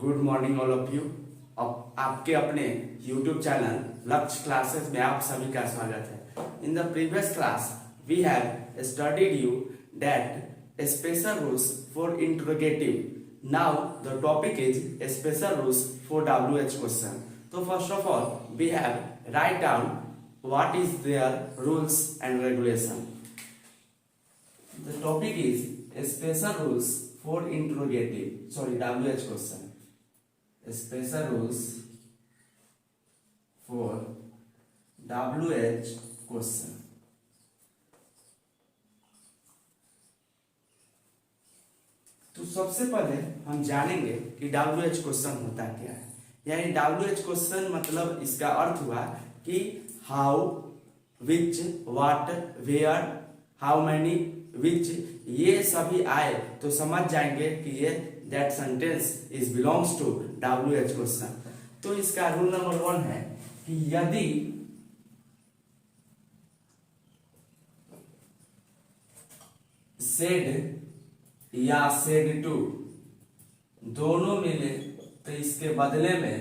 Good morning all of you. अब आपके अपने YouTube चैनल लक्ष्य क्लासेस में आप सभी का स्वागत है। In the previous class we have studied you that special rules for interrogative. Now the topic is special rules for WH question. तो first of all we have write down what is their rules and regulation. The topic is special rules for WH question. Special rules for WH question. तो सबसे पहले हम जानेंगे कि WH question होता क्या है। यानी WH क्वेश्चन मतलब इसका अर्थ हुआ कि how, which, what, where, how many, which, ये सभी आए तो समझ जाएंगे कि ये that sentence is belongs to WH question. तो इसका रूल नंबर 1 है कि यदि सेड या सेड टू दोनों मिले तो इसके बदले में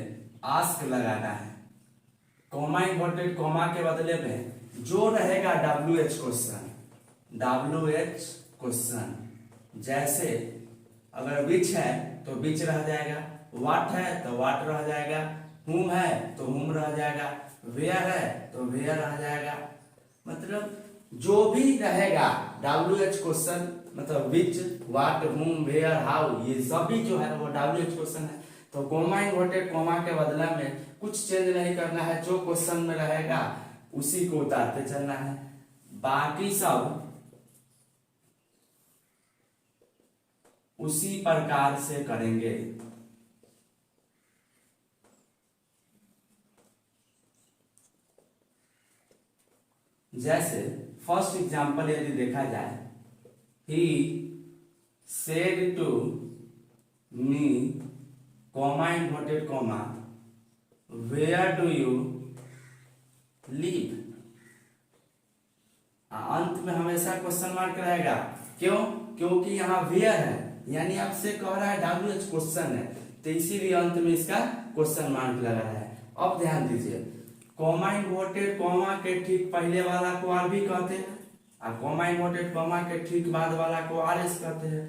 आस्क लगाना है। कॉमा इंवर्टेड कॉमा के बदले में जो रहेगा WH क्वेश्चन, WH क्वेश्चन। जैसे अगर विच है तो विच रह जाएगा, व्हाट है तो व्हाट रह जाएगा, हुम है तो हुम रह जाएगा, वेयर है तो वेयर रह जाएगा। मतलब जो भी रहेगा WH क्वेश्चन, मतलब विच, व्हाट, हुम, वेयर, हाउ, ये सभी जो है वो WH क्वेश्चन है। तो कॉमा इन्वर्टेड कॉमा के बदला में कुछ चेंज नहीं करना है, जो क्वेश्चन में रहेगा उसी को उतारते चलना है। बाकी सब उसी प्रकार से करेंगे। जैसे फर्स्ट एग्जांपल यदि देखा जाए, he said to me, comma inverted comma, where do you live. अंत में हमेशा क्वेश्चन मार्क रहेगा। क्यों? क्योंकि यहाँ वेयर है, यानी आपसे कह रहा है WH क्वेश्चन है, तो इसीलिए अंत में इसका क्वेश्चन मार्क लगा है। अब ध्यान दीजिए, कॉमा इन्वर्टेड कॉमा के ठीक पहले वाला को RV कहते हैं और कॉमा इन्वर्टेड कॉमा के ठीक बाद वाला को RS कहते हैं।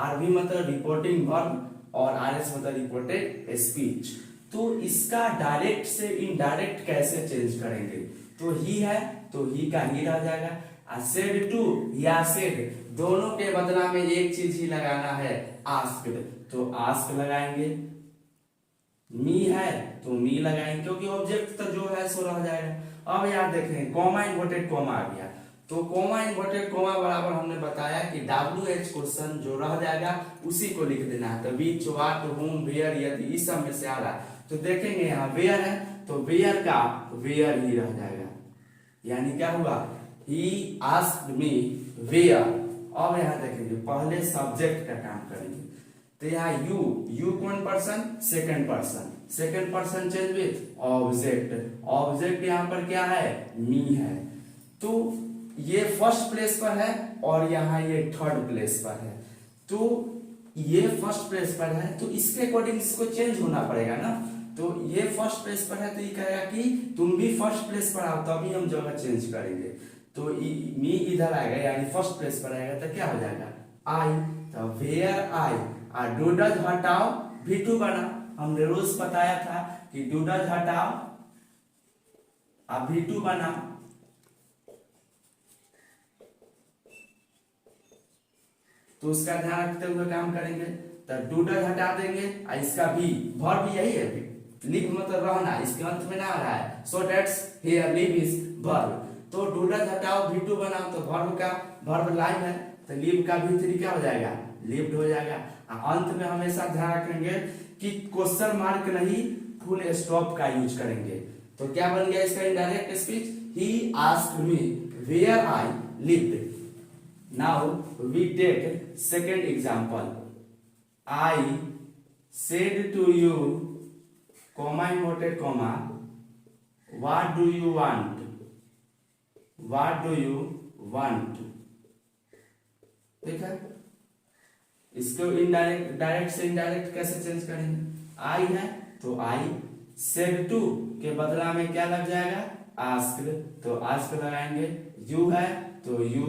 RV मतलब रिपोर्टिंग वर्ब और RS मतलब रिपोर्टेड स्पीच। तो इसका डायरेक्ट से इनडायरेक्ट कैसे चेंज करेंगे? तो ही है तो ही का ही रह जाएगा, और सेड टू या सेड दोनों के बदला में एक चीज ही लगाना है, आस्क्ड, तो आस्क लगाएंगे। मी है तो मी लगाएंगे, क्योंकि ऑब्जेक्ट तो जो है सो रह जाएगा। अब यार देखें, कॉमा इन्वर्टेड कॉमा आ गया, तो कॉमा इन्वर्टेड कॉमा बराबर हमने बताया कि WH क्वेश्चन जो रह जाएगा उसी को लिख देना है। तो विच, व्हाट, हुम, वेयर, यदि इस सब में से आ रहा है तो देखेंगे यहाँ वेयर है तो वेयर का वेयर ही रह जाएगा। यानी क्या हुआ, ही आस्क्ड मी वेयर। अब यहाँ देखेंगे पहले सब्जेक्ट का काम करेंगे, तो यहाँ यू कौन person? Second person. Second person change with object. Object यहाँ पर क्या है? मी है। तो ये फर्स्ट प्लेस पर है और यहाँ ये थर्ड प्लेस पर है। तो ये फर्स्ट प्लेस पर है तो इसके अकॉर्डिंग इसको चेंज होना पड़ेगा ना। तो ये फर्स्ट प्लेस पर है तो ये कहेगा कि तुम भी फर्स्ट प्लेस पर आओ, तभी हम जगह चेंज करेंगे। तो मी इधर आएगा यानी फर्स्ट प्लेस पर आएगा तो क्या हो जाएगा? आई। तो वेयर आई, और डू डज हटाओ V2 बना। हमने रूल्स बताया था कि डू डज हटाओ V2 बना। तो उसका ध्यान रखते हुए काम करेंगे। तो डू डज हटा देंगे, इसका भी वर्ब यही है, लिव मतलब रहना, इसके अंत में ना आ रहा है, so that's here live is verb. तो डू डज हटाओ V2 बनाओ, तो वर्ब का वर्ब लाइन है तो लिव का V3 क्या हो जाएगा? लिव्ड हो जाएगा। अंत में हमेशा ध्यान रखेंगे कि क्वेश्चन मार्क नहीं, फुल स्टॉप का यूज करेंगे। तो क्या बन गया इसका indirect speech? He asked me where I lived. Now we take second example, I said to you, comma inverted comma, what do you want, what do you want. ठीक है, इसको इनडायरेक्ट, डायरेक्ट से इनडायरेक्ट कैसे change करेंगे? I है तो I, said to के बदला में क्या लग जाएगा, आस्क्ड, तो आस्क लगाएंगे। यू है तो यू,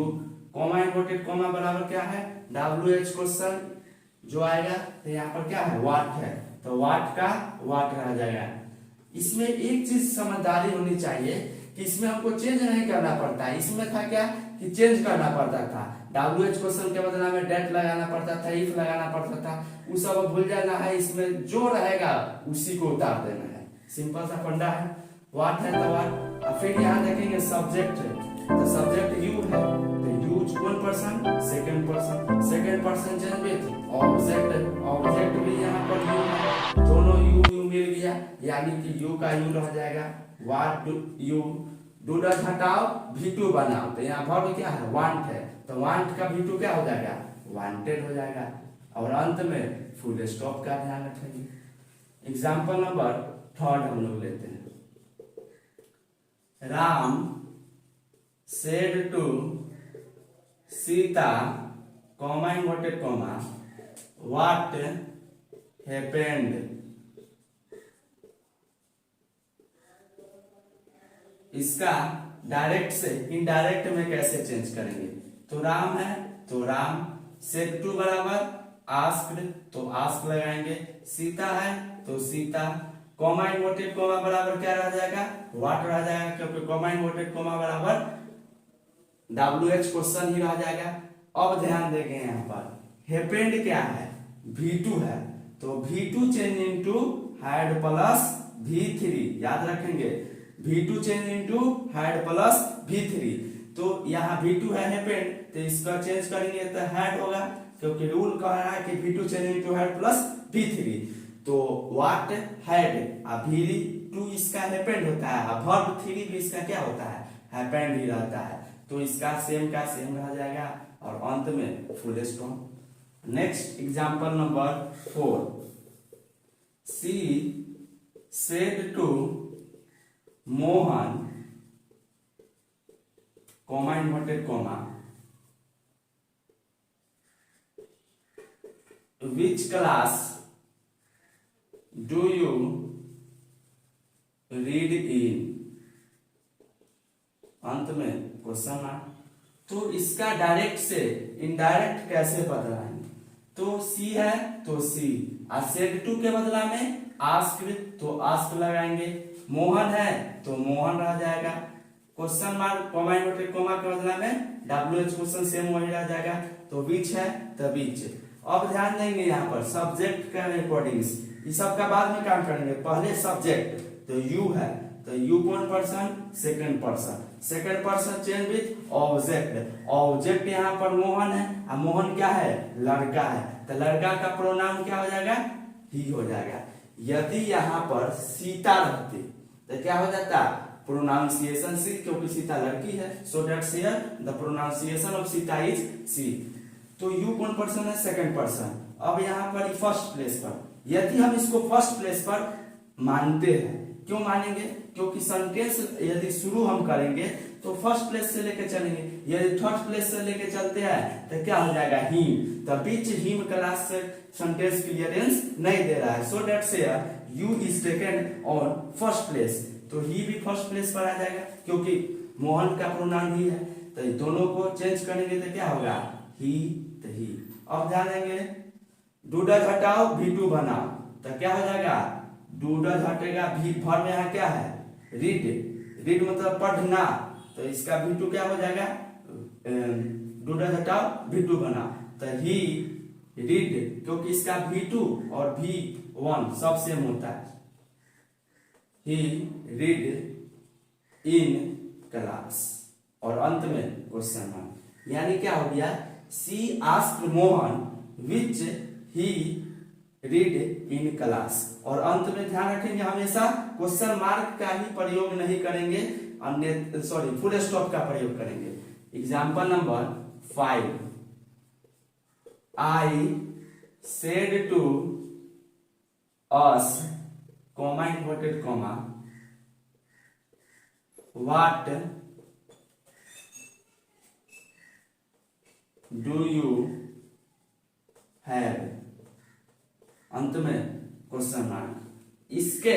कॉमा इन्वर्टेड कॉमा बराबर क्या है, WH क्वेश्चन जो आएगा, तो यहाँ पर क्या है, व्हाट है, तो व्हाट का व्हाट रह जाएगा। इसमें एक चीज समझदारी होनी चाहिए कि इसमें हमको चेंज नहीं करना पड़ता है। इसमें था क्या कि चेंज करना पड़ता था, WH क्वेश्चन के बदला में डेट लगाना पड़ता था, इफ लगाना पड़ता था, वो सब भूल जाना है। इसमें जो रहेगा उसी को उतार देना है, सिंपल सा फंडा है। व्हाट है तो व्हाट। अब फिर यहाँ देखेंगे सब्जेक्ट है, तो सब्जेक्ट यू है तो यूज कौन person, second person, second person change with object, object भी यहाँ पर यू है, दोनों यू यू मिल गया, यानी कि यू का यू रह जाएगा। What do you, do does हटाओ V2 बनाओ, तो यहाँ वर्ब क्या है, वांट है, तो वांट का V2 क्या हो जाएगा, वांटेड हो जाएगा। और अंत में फुल स्टॉप का ध्यान रखेंगे। एग्जाम्पल नंबर 3 हम लोग लेते हैं। Ram said to Sita, comma inverted comma, what happened। इसका डायरेक्ट से इनडायरेक्ट में कैसे चेंज करेंगे, तो राम है तो राम, said to बराबर asked तो ask लगाएंगे, सीता है तो सीता, कॉमा इन्वर्टेड कॉमा बराबर क्या रह जाएगा, व्हाट रह जाएगा, क्योंकि कॉमा इन्वर्टेड कॉमा बराबर WH क्वेश्चन ही रह जाएगा। अब ध्यान देंगे यहाँ पर हैपेंड क्या है, V2 है, तो V2 change into had plus V3, याद रखेंगे V2 change into had plus V3, तो यहाँ V2 है हैपेंड, तो इसका चेंज करेंगे तो हैड होगा, क्योंकि रूल कह रहा है कि V2 change into had plus V3, तो व्हाट हैड, V2 इसका हैपेंड होता है, वर्ब 3 भी इसका क्या होता है, हैपेंड ही रहता है, तो इसका सेम का सेम रह जाएगा और अंत में full stop. Next example number 4, she said to Mohan, comma inverted comma, which class do you read in, अंत में क्वेश्चन मार्क। तो इसका डायरेक्ट से इनडायरेक्ट कैसे बदलाएंगे, तो सी है तो सी, और सेड टू के बदला में आस्क्ड तो आस्क लगाएंगे, मोहन है तो मोहन रह जाएगा, question mark comma inverted comma के बदला में WH क्वेश्चन सेम वही रह जाएगा, तो विच है तो विच। अब ध्यान देंगे यहाँ पर सब्जेक्ट का अकॉर्डिंग, इस सब का बाद में काम करेंगे, पहले सब्जेक्ट तो यू है तो यू कौन person, second person, second person change with object, object यहाँ पर मोहन है, और मोहन क्या है, लड़का है, तो लड़का का प्रोनाउन क्या हो जाएगा, ही हो जाएगा। यदि यहाँ पर सीता रहती तो क्या हो जाता, प्रोनाउंसिएशन सी, क्योंकि सीता लड़की है, so that's here the pronunciation of Sita is she, तो यू कौन पर्सन है, सेकंड पर्सन। अब यहाँ पर फर्स्ट प्लेस पर, यदि हम इसको फर्स्ट प्लेस पर मानते हैं, क्यों मानेंगे, क्योंकि सेंटेंस यदि शुरू हम करेंगे तो फर्स्ट प्लेस से लेके चलेंगे, यदि थर्ड प्लेस से लेके चलते हैं तो क्या हो जाएगा, हिम, तो बीच हिम क्लास से सेंटेंस क्लियरेंस नहीं दे रहा है, so that's here you is taken on first place, तो ही भी फर्स्ट प्लेस पर आ जाएगा, क्योंकि मोहन का प्रोनाउन ही है, तो दोनों को चेंज करेंगे तो क्या होगा, ही तो ही। अब ध्यान देंगे, डू डज हटाओ V2 बनाओ, तो क्या हो जाएगा, डू डज हटेगा, भी फॉर्म में यहाँ क्या है, रीड, रीड मतलब पढ़ना, तो इसका V2 क्या हो जाएगा, डू डज हटाओ V2 बनाओ, तो ही रीड, क्योंकि इसका V2 और V1 सब सेम होता है, ही रीड इन क्लास, और अंत में क्वेश्चन मार्क, यानी क्या हो गया, she asked Mohan which he read in class, और अंत में ध्यान रखेंगे हमेशा क्वेश्चन मार्क का ही प्रयोग नहीं करेंगे, अन्य सॉरी फुल स्टॉप का प्रयोग करेंगे। Example number 5, I said to us, comma inverted comma, what do you have, अंत में क्वेश्चन मार्क। इसके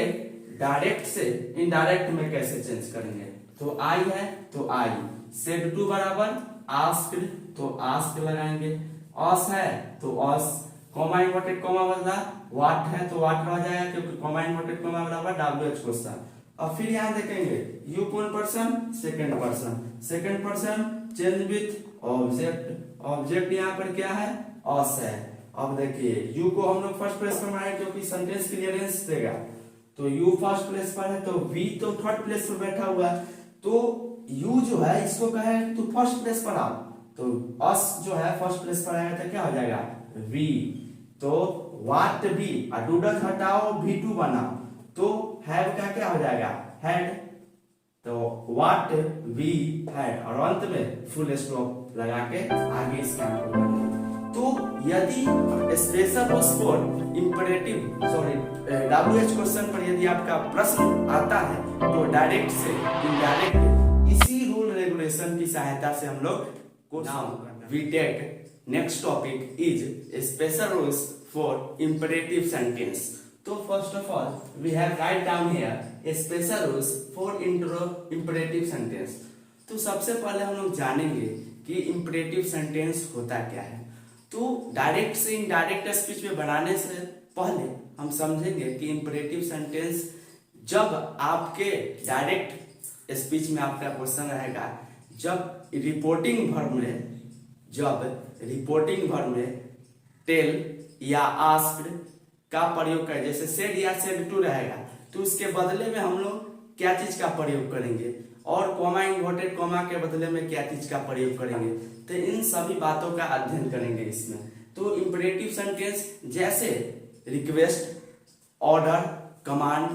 डायरेक्ट से इनडायरेक्ट में कैसे चेंज करेंगे? तो आई है तो आई, सेड टू बराबर आस्क्ड तो आस्क लगाएंगे, अस है तो अस, कॉमा इन्वर्टेड कॉमा बदला, व्हाट है तो व्हाट रह जाएगा क्योंकि कॉमा इन्वर्टेड कॉमा बराबर WH क्वेश्चन। अब फिर यहाँ देखेंगे यू कौन person, second person, second person change with object, object यहाँ पर क्या है, अस है। अब देखिए यू को हम लोग फर्स्ट प्लेस पर बनाए क्योंकि सेंटेंस क्लियरेंस देगा, तो यू फर्स्ट प्लेस पर है तो वी तो थर्ड प्लेस पर बैठा हुआ है, तो यू जो है इसको कहे तो फर्स्ट प्लेस पर आओ, तो अस जो है फर्स्ट प्लेस पर आएगा तो क्या हो जाएगा वी, तो व्हाट वी, डू डज हटाओ V2 बनाओ तो हैव का क्या हो जाएगा हैड, तो व्हाट वी हैड, और अंत में फुल स्टॉप लगा के आगे इस काम को करना। तो यदि special was for imperative WH question पर यदि आपका प्रश्न आता है तो डायरेक्ट से इनडायरेक्ट इसी रूल रेगुलेशन की सहायता से हम लोग को we take next topic is special rules for imperative sentence. तो first of all we have write down here special rules for imperative sentence. तो सबसे पहले हम लोग जानेंगे कि इंपरेटिव सेंटेंस होता क्या है। तो डायरेक्ट से इनडायरेक्ट स्पीच में बनाने से पहले हम समझेंगे कि इंपरेटिव सेंटेंस जब आपके डायरेक्ट स्पीच में आपका क्वेश्चन रहेगा, जब रिपोर्टिंग वर्ब में टेल या आस्क्ड का प्रयोग करें, जैसे सेड या सेड टू रहेगा तो उसके बदले में हम लोग क्या चीज का प्रयोग करेंगे, और कॉमा इन्वर्टेड कॉमा के बदले में क्या चीज का प्रयोग करेंगे, तो इन सभी बातों का अध्ययन करेंगे इसमें। तो इंपरेटिव सेंटेंस जैसे रिक्वेस्ट, ऑर्डर, कमांड,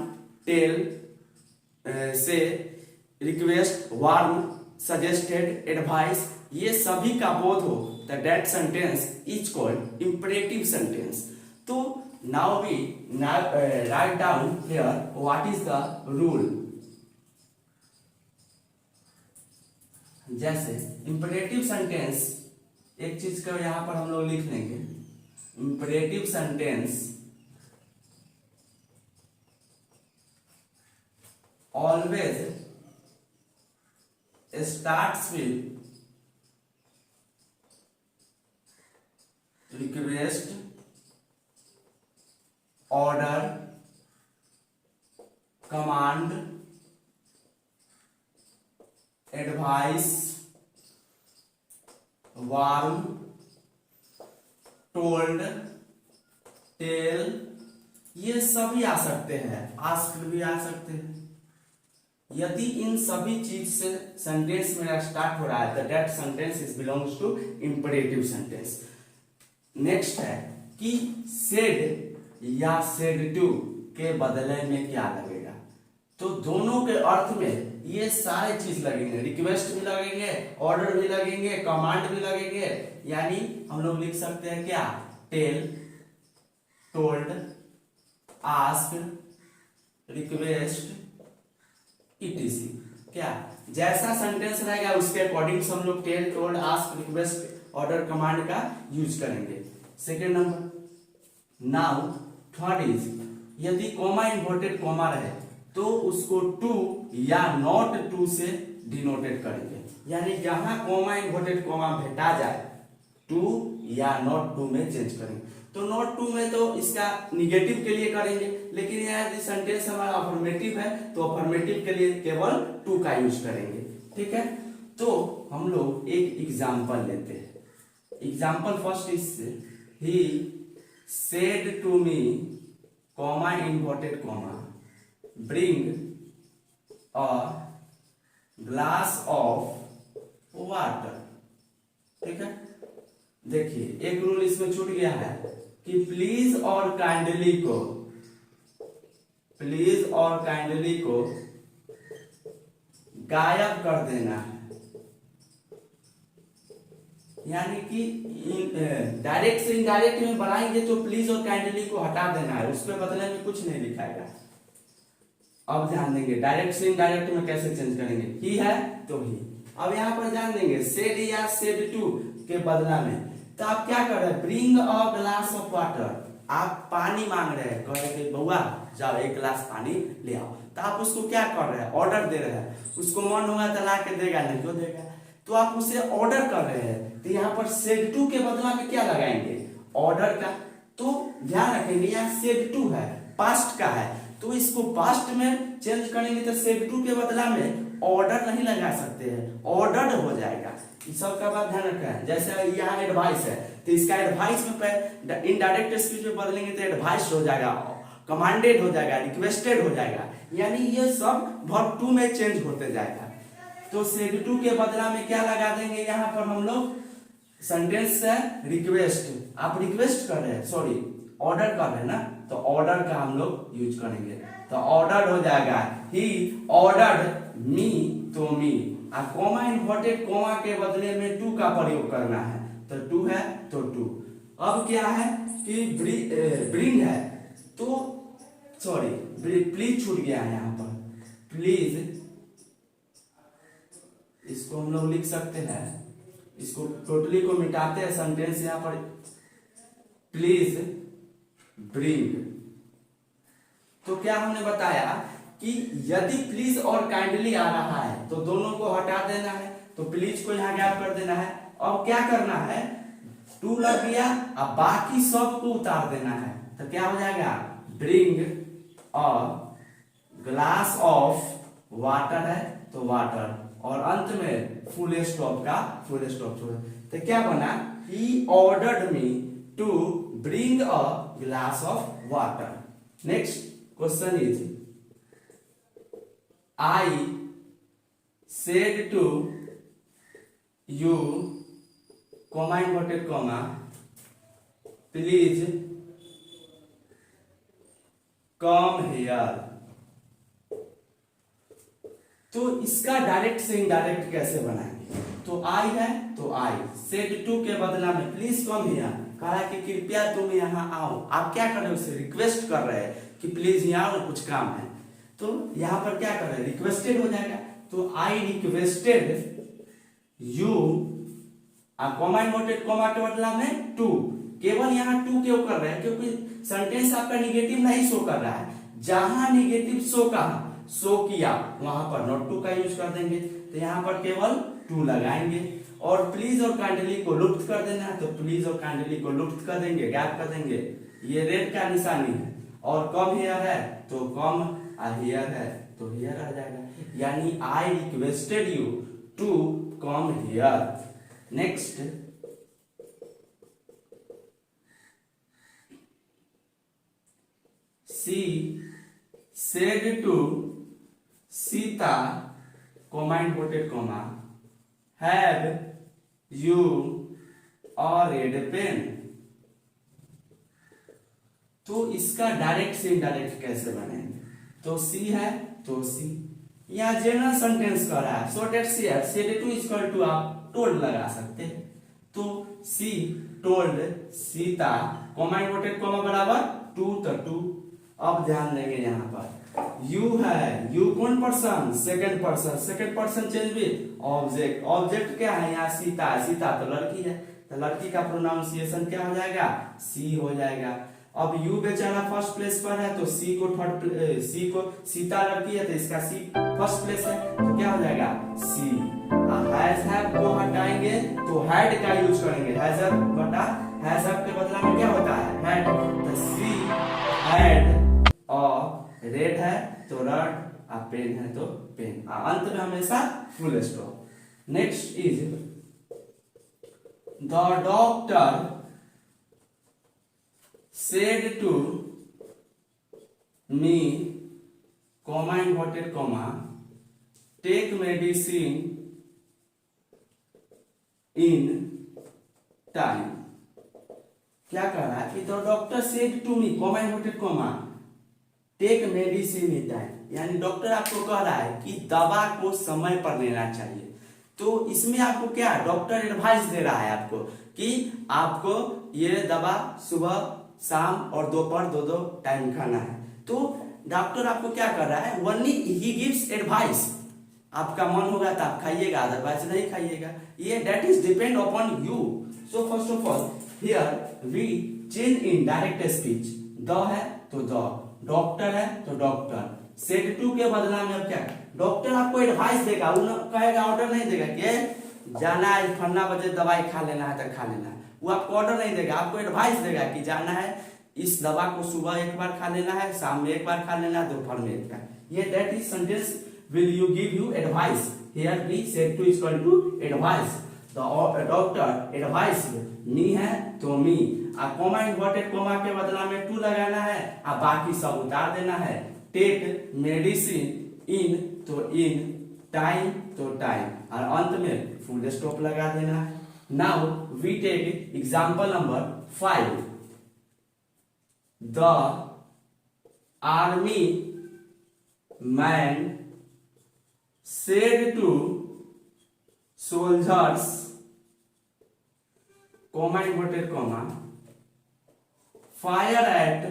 टेल से रिक्वेस्ट, वार्न, सजेस्टेड, एडवाइस, ये सभी का बोध हो the that sentence is called imperative sentence. तो now we write down here what is the rule. जैसे इंपरेटिव सेंटेंस, एक चीज को यहां पर हम लोग लिख लेंगे, imperative sentence always starts with request, order, command, advice, warn, told, tell, ये सभी आ सकते हैं, आस्क्ड भी आ सकते हैं। यदि इन सभी चीज से सेंटेंस मेरा स्टार्ट हो रहा है तो that sentence is belongs to imperative sentence. Next है कि सेड या सेड टू के बदले में क्या लगेगा, तो दोनों के अर्थ में ये सारे चीज लगेंगे, रिक्वेस्ट भी लगेंगे, ऑर्डर भी लगेंगे, कमांड भी लगेंगे, यानी हम लोग लिख सकते हैं क्या, tell, told, asked, request, etc। क्या जैसा सेंटेंस रहेगा उसके अकॉर्डिंग हम लोग tell, told, ask, request, order, command का यूज करेंगे। Second number. Now third is, यदि कॉमा इन्वर्टेड कॉमा रहे तो उसको टू या नॉट टू से डिनोटेड करेंगे, यानी जहां कॉमा इन्वर्टेड कॉमा भेटा जाए टू या नॉट टू में चेंज करेंगे। तो नॉट टू में तो इसका निगेटिव के लिए करेंगे, लेकिन यदि सेंटेंस हमारा अफर्मेटिव है तो अफर्मेटिव के लिए केवल टू का यूज करेंगे। ठीक है, तो हम लोग एक एग्जांपल लेते हैं। Example first is he said to me, comma inverted comma, bring a glass of water. ठीक है, देखिए एक रूल इसमें छूट गया है कि प्लीज और काइंडली को गायब कर देना है, यानी कि डायरेक्ट से इनडायरेक्ट में बनाएंगे तो प्लीज और काइंडली को हटा देना है, उसके बदले में कुछ नहीं लिखाएगा। अब ध्यान देंगे डायरेक्ट से इनडायरेक्ट में कैसे चेंज करेंगे, ही है तो ही। अब यहाँ पर ध्यान देंगे सेड या सेड टू के बदला में, तो आप क्या कर रहे हैं, bring a glass of water, आप पानी मांग रहे हैं, कह रहे हैं कि बउआ जाओ 1 गिलास पानी ले आओ, तो आप उसको क्या कर रहे हैं, ऑर्डर दे रहे हैं। उसको मन होगा तो ला के देगा, नहीं तो देगा, तो आप उसे ऑर्डर कर रहे हैं। तो यहाँ पर सेड टू के बदला में क्या लगाएंगे, ऑर्डर का। तो ध्यान रखेंगे यहाँ सेड टू है, पास्ट का है, तो इसको पास्ट में चेंज करेंगे तो सेड टू के बदला में ऑर्डर नहीं लगा सकते हैं, ऑर्डर्ड हो जाएगा। इस सब का बात ध्यान रखना है। जैसे यहाँ एडवाइस है, तो इसका एडवाइस में इनडायरेक्ट स्पीच में बदलेंगे तो एडवाइस हो जाएगा, कमांडेड हो जाएगा, रिक्वेस्टेड हो जाएगा, यानी ये सब वर्ब टू में चेंज होते जाएगा। तो सेड टू के बदला में क्या लगा देंगे, यहाँ पर हम लोग सेंटेंस है रिक्वेस्ट, आप रिक्वेस्ट कर रहे हैं, सॉरी ऑर्डर कर रहे हैं ना, तो ऑर्डर का हम लोग यूज करेंगे, तो ऑर्डर हो जाएगा ही ऑर्डर्ड मी, तो मी। कॉमा इन्वर्टेड कॉमा के बदले में टू का प्रयोग करना है, तो टू है तो टू। अब क्या है कि ब्रिंग है, तो सॉरी प्लीज छूट गया है यहाँ पर, प्लीज इसको हम लोग लिख सकते हैं, इसको टोटली को मिटाते हैं, सेंटेंस यहाँ पर प्लीज ब्रिंग। तो क्या हमने बताया कि यदि प्लीज और काइंडली आ रहा है तो दोनों को हटा देना है, तो प्लीज को यहाँ गैप कर देना है। अब क्या करना है, टू लग गया, अब बाकी सब को उतार देना है, तो क्या हो जाएगा, bring a glass of water है तो वाटर, और अंत में फुल स्टॉप का फुल स्टॉप छोड़, तो क्या बना, he ordered me to bring a glass of water. Next question is I said to you, comma inverted comma, please come here. तो इसका डायरेक्ट से इनडायरेक्ट कैसे बनाएंगे, तो आई है तो आई, सेड टू के बदला में प्लीज कम हियर, कहा कि कृपया तुम यहाँ आओ। आप क्या कर रहे हो, उसे रिक्वेस्ट कर रहे हैं कि प्लीज यहाँ आओ, कुछ काम है, तो यहाँ पर क्या कर रहे हैं, रिक्वेस्टेड हो जाएगा, तो आई requested you, comma inverted comma के बदला में टू, केवल यहाँ टू क्यों कर रहे हैं, क्योंकि सेंटेंस आपका निगेटिव नहीं शो कर रहा है, जहां निगेटिव शो किया वहां पर नॉट टू का यूज कर देंगे, तो यहाँ पर केवल टू लगाएंगे। और प्लीज और काइंडली को लुप्त कर देना है, तो प्लीज और काइंडली को लुप्त कर देंगे, गैप कर देंगे, ये रेड का निशानी है, और कम हियर है तो कम, और हियर है तो हियर आ जाएगा, यानी I requested you to come here. Next she said to Sita, comma inverted comma, have you a red pen. तो इसका डायरेक्ट से इनडायरेक्ट कैसे बनेंगे, तो सी है तो सी, यहां जनरल सेंटेंस कर रहा है, सो दैट सी है, सेड टू इक्वल टू आप टोल्ड लगा सकते हैं, तो सी told Sita, comma inverted comma बराबर टू, तो टू। अब ध्यान देंगे यहाँ पर यू है, यू कौन person, second person, second person change with object, object क्या है यहाँ, सीता है, सीता तो लड़की है, तो लड़की का प्रोनाउंसिएशन क्या हो जाएगा, सी हो जाएगा। अब यू बेचारा फर्स्ट प्लेस पर है, तो सी को थर्ड, सी को, सीता लड़की है तो इसका सी फर्स्ट प्लेस है, तो क्या हो जाएगा, सी। हैज हैव को हटाएंगे तो हैड का यूज करेंगे, हैज हैव बटा हैज हैव के बदला में क्या होता है, हैड, तो सी हैड रेड है तो रेड, पेन है तो पेन, अंत में हमेशा full stop. Next is the doctor said to me, comma inverted comma, take medicine in time. क्या कह रहा है कि the doctor said to me, comma inverted comma, take medicine in time, यानी डॉक्टर आपको कह रहा है कि दवा को समय पर लेना चाहिए। तो इसमें आपको क्या, डॉक्टर एडवाइस दे रहा है आपको कि आपको ये दवा सुबह शाम और दोपहर दो टाइम खाना है। तो डॉक्टर आपको क्या कर रहा है, ओनली ही गिव्स एडवाइस, आपका मन होगा तो आप खाइएगा, अदरवाइज नहीं खाइएगा, ये that is depend upon you. So first of all here we change in direct speech, the है तो द, डॉक्टर है तो डॉक्टर, सेड टू के बदला में अब क्या, डॉक्टर आपको एडवाइस देगा, वो कहेगा, ऑर्डर नहीं देगा कि जाना है फन्ना बजे दवाई खा लेना है तो खा लेना है, वो आपको ऑर्डर नहीं देगा, आपको एडवाइस देगा कि जाना है इस दवा को सुबह एक बार खा लेना है, शाम में एक बार खा लेना है, दोपहर में एक बार। ये that is sentence will you give you advice, here we said to is equal to advice, the doctor advice me है तो me, आ कॉमा इन्वर्टेड कॉमा के बदला में टू लगाना है, आ बाकी सब उतार देना है, टेक मेडिसिन इन तो इन, टाइम तो टाइम, और अंत में फुल स्टॉप लगा देना है। Now we take example number 5, the army man said to soldiers, comma inverted comma, fire at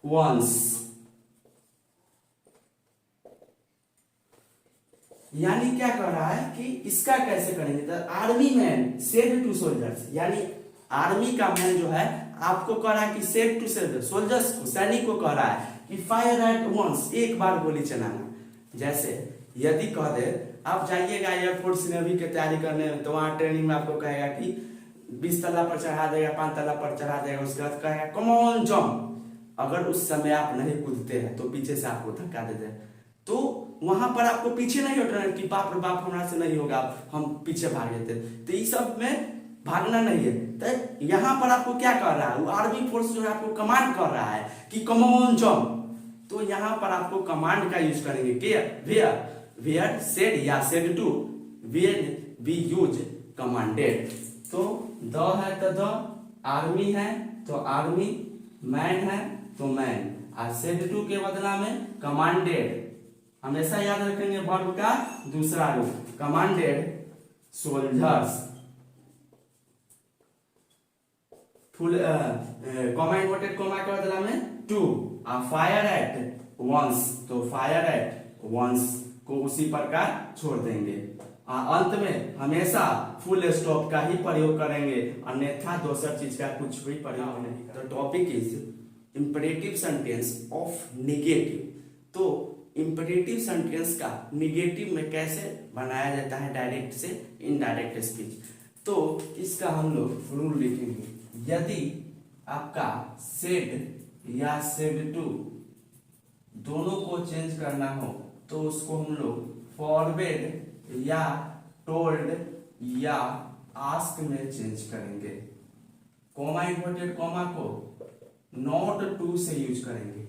once, यानी क्या कर रहा है कि इसका कैसे करेंगे, तो army man said to soldiers, यानी आर्मी का मैन जो है आपको कह रहा है कि सेड टू सोल्जर्स को, सैनिक को कह रहा है कि फायर एट वंस, एक बार गोली चलाना। जैसे यदि कह दे आप जाइएगा एयरफोर्स नेवी की तैयारी करने में, तो वहां ट्रेनिंग में आपको कहेगा कि 20 तल्ला पर चढ़ा देगा, 5 तल्ला पर चढ़ा देगा, उसके बाद कहेगा कम ऑन जंप, अगर उस समय आप नहीं कूदते हैं तो पीछे से आपको धक्का दे दे, तो वहां पर आपको पीछे नहीं हटना है कि बाप रे बाप हमारा से नहीं होगा, हम पीछे भागे थे, तो ये सब में भागना नहीं है। तो यहाँ पर आपको क्या कर रहा है, वो आर्मी फोर्स जो है आपको कमांड कर रहा है कि कम ऑन जंप, तो यहाँ पर आपको कमांड का यूज करेंगे, वेयर सेड या said to, where be use commanded, तो द है तो द, आर्मी है तो आर्मी, मैन है तो मैन, और सेड टू के बदला में कमांडेड, हमेशा याद रखेंगे वर्ब का दूसरा रूप, commanded soldiers, full comma inverted comma के बदला में टू, फायर एट वंस, तो फायर एट वंस को उसी प्रकार छोड़ देंगे, अंत में हमेशा फुल स्टॉप का ही प्रयोग करेंगे, अन्यथा दूसर चीज का कुछ भी प्रयोग नहीं। तो topic is imperative sentence of negative, तो इंपरेटिव सेंटेंस का निगेटिव में कैसे बनाया जाता है डायरेक्ट से इनडायरेक्ट स्पीच, तो इसका हम लोग रूल लिखेंगे। यदि आपका सेड या सेड टू दोनों को चेंज करना हो तो उसको हम लोग फॉरवर्ड या टोल्ड या आस्क में चेंज करेंगे। कॉमा इन्वर्टेड कॉमा को नॉट टू से यूज करेंगे,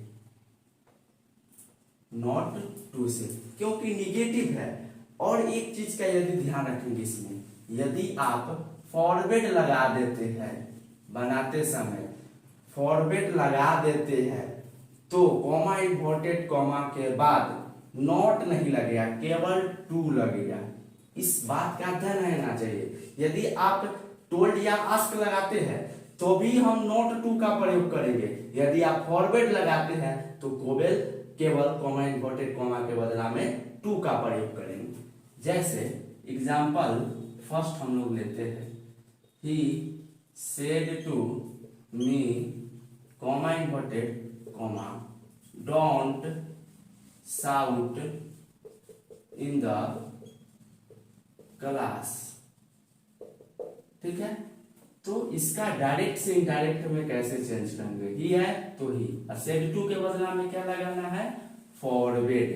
नॉट टू से, क्योंकि निगेटिव है। और एक चीज का यदि ध्यान रखेंगे इसमें, यदि आप फॉरवर्ड लगा देते हैं बनाते समय, फॉरवर्ड लगा देते हैं तो कॉमा इन्वर्टेड कॉमा के बाद नॉट नहीं लगेगा, केवल टू लगेगा। इस बात का ध्यान रहना चाहिए। यदि आप टोल्ड या आस्क लगाते हैं तो भी हम नॉट टू का प्रयोग करेंगे, यदि आप फॉरवर्ड लगाते हैं तो केवल कॉमा इन्वर्टेड कॉमा के बदला में टू का प्रयोग करेंगे। जैसे एग्जांपल फर्स्ट हम लोग लेते हैं, he said to me comma inverted comma don't shout in the class, ठीक है। तो इसका डायरेक्ट से इनडायरेक्ट में कैसे चेंज करेंगे, ही है तो ही, और सेड टू के बदला में क्या लगाना है, फॉरवर्ड।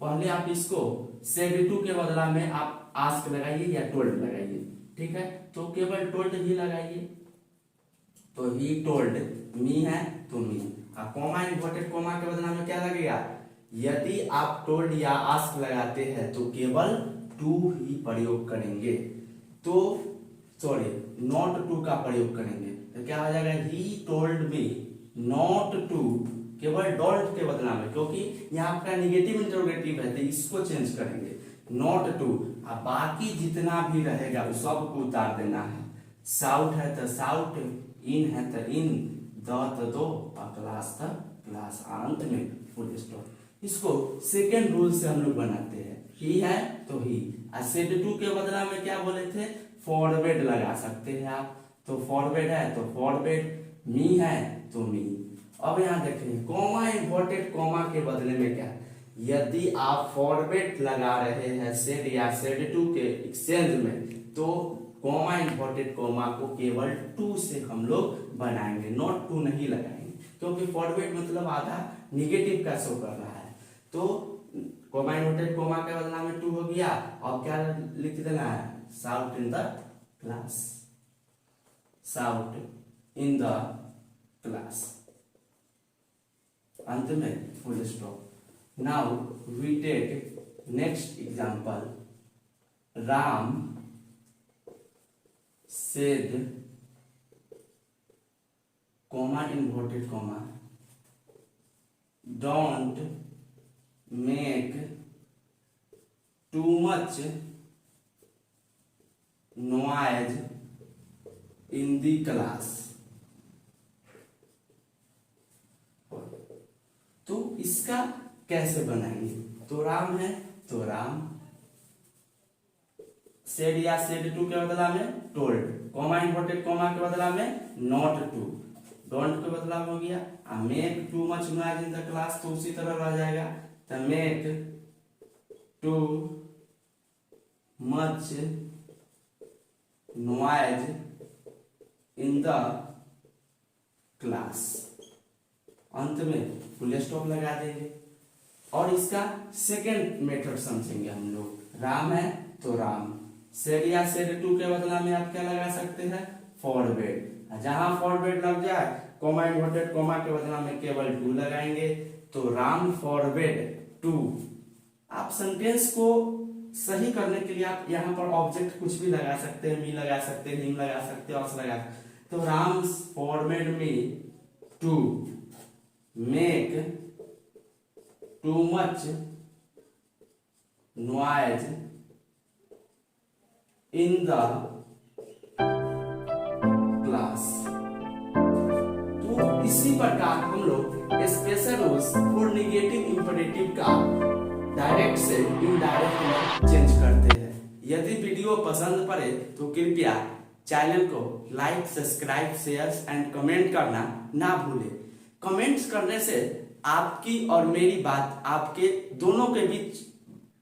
पहले आप इसको सेड टू के बदला में आप आस्क लगाइए या टोल्ड लगाइए, ठीक है। तो केवल टोल्ड ही लगाइए, तो ही टोल्ड मी है तो मी, और कॉमा इन्वर्टेड कॉमा के बदला में क्या लगेगा, यदि आप टोल्ड या आस्क लगाते हैं तो केवल टू ही प्रयोग करेंगे, तो सॉरी नॉट टू का प्रयोग करेंगे, तो क्या हो जाएगा, he told me not to, केवल डोंट के बदला में, क्योंकि यहाँ आपका निगेटिव इंटरोगेटिव है तो इसको चेंज करेंगे, नॉट टू, और बाकी जितना भी रहेगा वो सबको उतार देना है। साउट है तो साउट, इन है तो इन, द तो दो, और क्लास तो क्लास, अंत में फुल स्टॉप। इसको सेकेंड रूल से हम लोग बनाते हैं, ही है तो ही, और सेड टू के बदला में क्या बोले थे, फॉरवर्ड लगा सकते हैं आप, तो फॉरवर्ड है तो फॉरवर्ड, मी है तो मी। अब यहाँ देखेंगे कॉमा इन्वर्टेड कॉमा के बदले में क्या, यदि आप फॉरवर्ड लगा रहे हैं सेड या सेड टू के एक्सचेंज में तो कॉमा इन्वर्टेड कॉमा को केवल टू से हम लोग बनाएंगे, नॉट टू नहीं लगाएंगे, क्योंकि फॉरवर्ड मतलब आधा निगेटिव का शो कर रहा है। तो कॉमा इन्वर्टेड कॉमा के बदला में टू हो गया। अब क्या लिख देना है, shout in the class, shout in the class, अंत में full stop. Now we take next example, Ram said comma inverted comma don't make too much noise in the class। तो इसका कैसे बनाएंगे, तो राम है तो राम, सेड या सेड टू के बदला में टोल्ड, कॉमा इन्वर्टेड कॉमा के बदला में नॉट टू, डोंट के बदला में हो गया। Make too much noise in the class, तो उसी तरह रह जाएगा, तो make too much noise in the class, अंत में फुल स्टॉप लगा देंगे। और इसका सेकेंड मेथड समझेंगे हम लोग, राम है तो राम, सेड या सेड टू के बदला में आप क्या लगा सकते हैं, फॉरवर्ड, जहां फॉरवर्ड लग जाए कॉमा इन्वर्टेड कॉमा के बदला में केवल टू लगाएंगे, तो राम फॉरवर्ड टू। आप सेंटेंस को सही करने के लिए आप यहाँ पर ऑब्जेक्ट कुछ भी लगा सकते हैं, मी लगा सकते हैं, हिम लगा सकते हैं, अस लगा सकते हैं। तो Ram forward me to make too much noise in the class. तो इसी प्रकार हम लोग special rules for negative imperative का डायरेक्ट से इनडायरेक्ट में चेंज करते हैं। यदि वीडियो पसंद पड़े तो कृपया चैनल को like, subscribe, share and comment करना ना भूलें। कमेंट्स करने से आपकी और मेरी बात आपके दोनों के बीच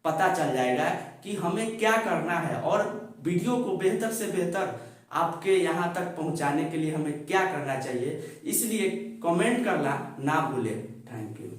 पता चल जाएगा कि हमें क्या करना है, और वीडियो को बेहतर से बेहतर आपके यहाँ तक पहुँचाने के लिए हमें क्या करना चाहिए, इसलिए कमेंट करना ना भूलें। Thank you.